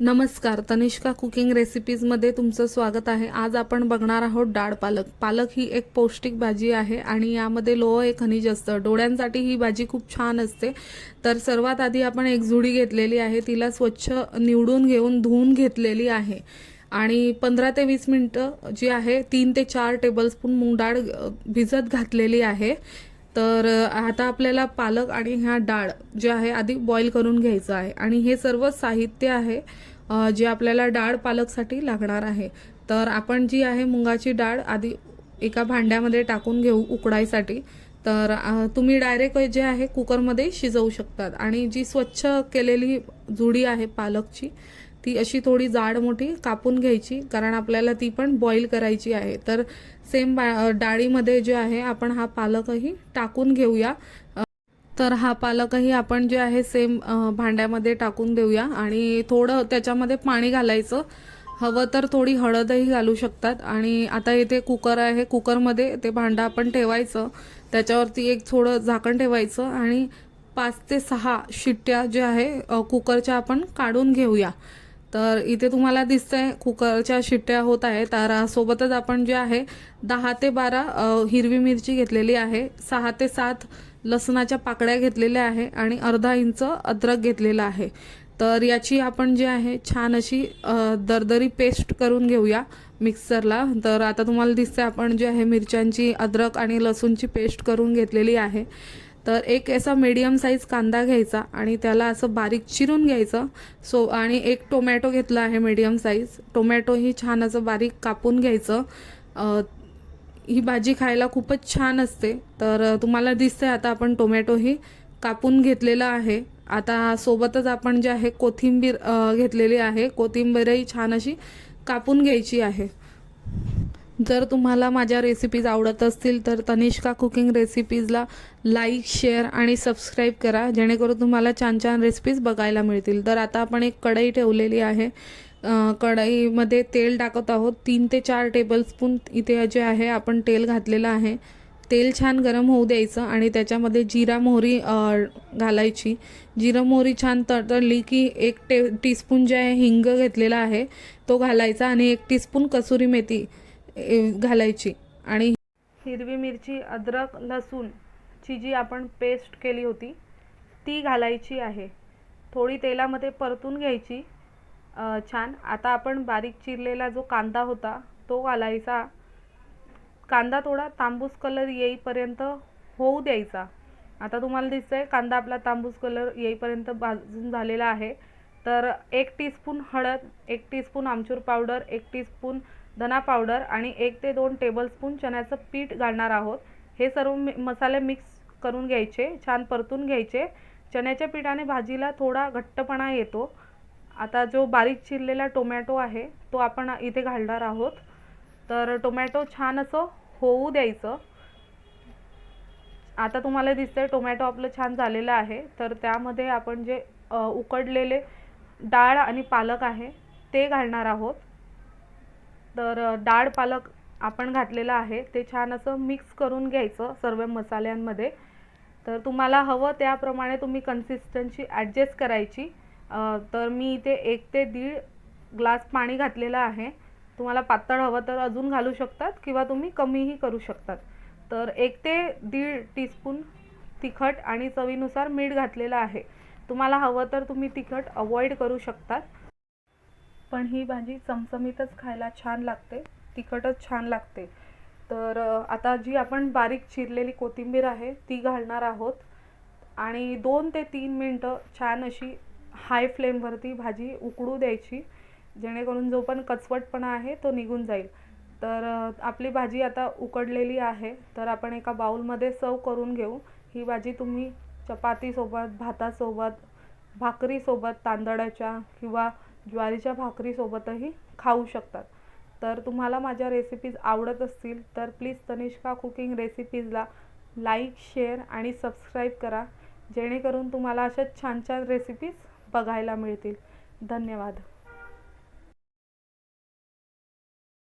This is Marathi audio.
नमस्कार, तनिष्का कुकिंग रेसिपीजमध्ये तुमचं स्वागत आहे। आज आपण बघणार आहोत डाळ पालक। पालक ही एक पौष्टिक भाजी आहे आणि यामध्ये लोह हे खनिज असतं। डोळ्यांसाठी ही भाजी खूप छान असते। तर सर्वात आधी आपण एक जुडी घेतलेली आहे, तिला स्वच्छ निवडून घेऊन धुवून घेतलेली आहे आणि 15 ते 20 मिनिटं जी आहे 3 ते 4 टेबलस्पून मूग डाळ भिजत घातलेली आहे। तर आता आपल्याला पालक आणि ह्या डाळ जे आहे आधी बॉईल करून घ्यायचं आहे आणि हे सर्व साहित्य आहे जे आपल्याला डाळ पालकसाठी लागणार आहे। तर आपण जी आहे मुगाची डाळ आधी एका भांड्यामध्ये टाकून घेऊ उकडायसाठी। तर तुम्ही डायरेक्ट जे आहे कुकरमध्ये शिजवू शकतात आणि जी स्वच्छ केलेली जुडी आहे पालकची ती अशी थोडी जाड मोठी कापून घ्यायची, कारण आपल्याला ती पण बॉईल करायची आहे। तर सेम डाळीमध्ये जे आहे आपण हा पालकही टाकून घेऊया। तर हा पालकही आपण जे आहे सेम भांड्यामध्ये टाकून देऊया आणि थोडं त्याच्यामध्ये पाणी घालायचं। हवं तर थोडी हळदही घालू शकतात। आणि आता इथे कुकर आहे, कुकरमध्ये ते भांडं आपण ठेवायचं, त्याच्यावरती एक थोडं झाकण ठेवायचं आणि 5 ते 6 शिट्ट्या जे आहे कुकरच्या आपण काढून घेऊया। तर इथे तुम्हाला दिसतंय कुकरच्या शिट्ट्या होत आहेत। तर सोबतच आपण जे आहे 10 ते 12 हिरवी मिरची घेतलेली आहे, 6 ते 7 लसणाच्या पाकळ्या घेतलेल्या आहे आणि अर्धा इंच अद्रक घेतलेला आहे। तर याची आपण जे आहे छान अशी दरदरी पेस्ट करून घेऊया मिक्सरला। तर आता तुम्हाला दिसतंय आपण जे आहे मिरच्यांची, अद्रक आणि लसूणची पेस्ट करून घेतलेली आहे। तर एक असा मीडियम साईज कांदा घ्यायचा आणि त्याला असं बारीक चिरून घ्यायचं। आणि एक टोमॅटो घेतला आहे मीडियम साईज, टोमॅटोही छान असं बारीक कापून घ्यायचं। ही भाजी खायला खूपच छान असते। तर तुम्हाला दिसतंय आता आपण टोमॅटोही कापून घेतलेला आहे। आता सोबतच आपण जे आहे कोथिंबीर घेतलेली आहे, कोथिंबीरही छान अशी कापून घ्यायची आहे। जर तुम्हाला माझ्या रेसिपीज आवडत असतील तर तनिष्का कुकिंग रेसिपीजला लाईक, शेअर आणि सबस्क्राईब करा, जेणेकरून तुम्हाला छान छान रेसिपीज बघायला मिळतील। तर आता आपण एक कढई ठेवलेली आहे, कढईमध्ये तेल टाकत आहोत। 3 ते 4 टेबलस्पून इथे जे आहे आपण तेल घातलेलं आहे। तेल छान गरम होऊ द्यायचं आणि त्याच्यामध्ये जिरा मोहरी घालायची। जिरा मोहरी छान तळली की 1 टीस्पून जे आहे हिंग घेतलेला आहे तो घालायचा आणि 1 टीस्पून कसुरी मेथी घालायची आणि हिरवी मिरची, अद्रक, लसूणची जी आपण पेस्ट केली होती ती घालायची आहे। थोडी तेलामध्ये परतून घ्यायची छान। आता आपण बारीक चिरलेला जो कांदा होता तो घालायचा। कांदा थोडा तांबूस कलर येईपर्यंत होऊ द्यायचा। आता तुम्हाला दिसतंय कांदा आपला तांबूस कलर येईपर्यंत भाजून झालेला आहे। तर 1 टीस्पून हळद, 1 टीस्पून आमचूर पावडर, 1 टीस्पून धना पावडर आणि 1 ते 2 टेबलस्पून चण्याचं पीठ घालणार आहोत। हे सर्व मसाले मिक्स करून घ्यायचे, छान परतून घ्यायचे। चण्याच्या पिठाने भाजीला थोडा घट्टपणा येतो। आता जो बारीक चिरलेला टोमॅटो आहे तो आपण इथे घालणार आहोत। तर टोमॅटो छान असं होऊ द्यायचं। आता तुम्हाला दिसतंय टोमॅटो आपलं छान झालेलं आहे। तर त्यामध्ये आपण जे उकडलेले डाळ आणि पालक आहे ते घालणार आहोत। तर डाळ पालक आपण घातलेला आहे ते छान असं मिक्स करून घ्यायचं सर्व मसाल्यांमध्ये। तर तुम्हाला हवं त्याप्रमाणे तुम्ही कन्सिस्टन्सी ॲडजस्ट करायची। तर मी इथे 1 ते 1.5 ग्लास पाणी घातलेलं आहे। तुम्हाला पातळ हवं तर अजून घालू शकतात किंवा तुम्ही कमीही करू शकतात। तर 1 ते 1.5 टीस्पून तिखट आणि चवीनुसार मीठ घातलेलं आहे। तुम्हाला हवं तर तुम्ही तिखट अवॉइड करू शकतात, पण ही भाजी चमचमीतच खायला छान लागते, तिखटच छान लागते। तर आता जी आपण बारीक चिरलेली कोथिंबीर आहे ती घालणार आहोत आणि 2 ते 3 मिनिटं छान अशी हाय फ्लेमवरती भाजी उकडू द्यायची, जेणेकरून जो पण कचवटपणा आहे तो निघून जाईल। तर आपली भाजी आता उकडलेली आहे। तर आपण एका बाउलमध्ये सर्व करून घेऊ। ही भाजी तुम्ही चपातीसोबत, भातासोबत, भाकरीसोबत, तांदळाच्या किंवा ज्वारीच्या भाकरीसोबतही खाऊ शकतात। तर तुम्हाला माझ्या रेसिपीज आवडत असतील तर प्लीज तनिष्का कुकिंग रेसिपीजला लाईक, शेअर आणि सबस्क्राईब करा, जेणेकरून तुम्हाला अशा छान छान रेसिपीज बघायला मिळतील। धन्यवाद।